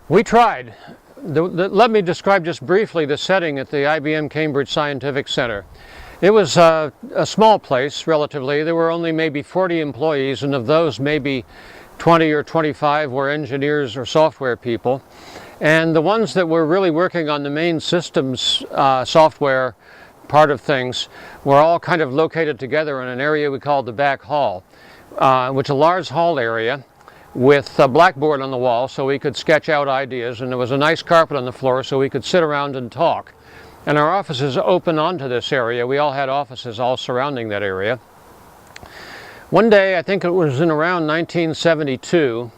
We tried. Let me describe just briefly the setting at the IBM Cambridge Scientific Center. It was a small place, relatively. There were only maybe 40 employees, and of those maybe 20 or 25 were engineers or software people. And the ones that were really working on the main systems software part of things were all kind of located together in an area we called the back hall, which is a large hall area with a blackboard on the wall so we could sketch out ideas, and there was a nice carpet on the floor so we could sit around and talk. And our offices open onto this area. We all had offices all surrounding that area. One day, I think it was in around 1972,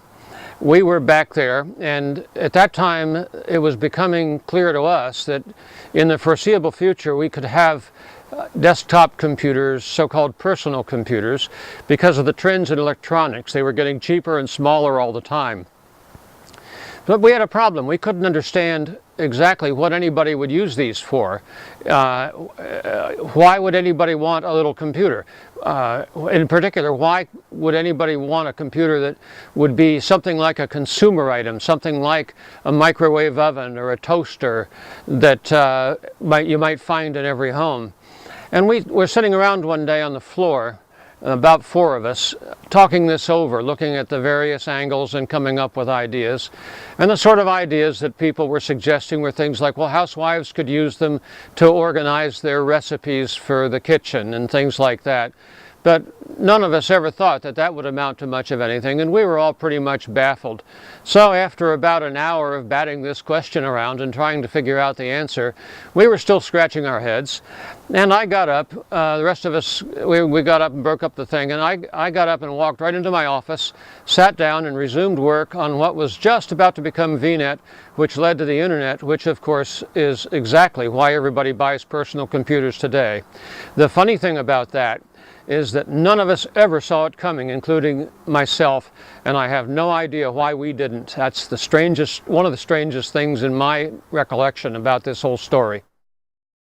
we were back there, and at that time it was becoming clear to us that in the foreseeable future we could have desktop computers, so-called personal computers, because of the trends in electronics. They were getting cheaper and smaller all the time. But we had a problem. We couldn't understand exactly what anybody would use these for. Why would anybody want a little computer? In particular, why would anybody want a computer that would be something like a consumer item, something like a microwave oven or a toaster that you might find in every home? And we were sitting around one day on the floor, about 4 of us, talking this over, looking at the various angles and coming up with ideas. And the sort of ideas that people were suggesting were things like, well, housewives could use them to organize their recipes for the kitchen and things like that. But none of us ever thought that that would amount to much of anything, and we were all pretty much baffled. So after about an hour of batting this question around and trying to figure out the answer, we were still scratching our heads. And I got up, the rest of us, we got up and broke up the thing, and I got up and walked right into my office, sat down and resumed work on what was just about to become VNet, which led to the internet, which of course is exactly why everybody buys personal computers today. The funny thing about that is that none of us ever saw it coming, including myself, and I have no idea why we didn't. That's the strangest, one of the strangest things in my recollection about this whole story.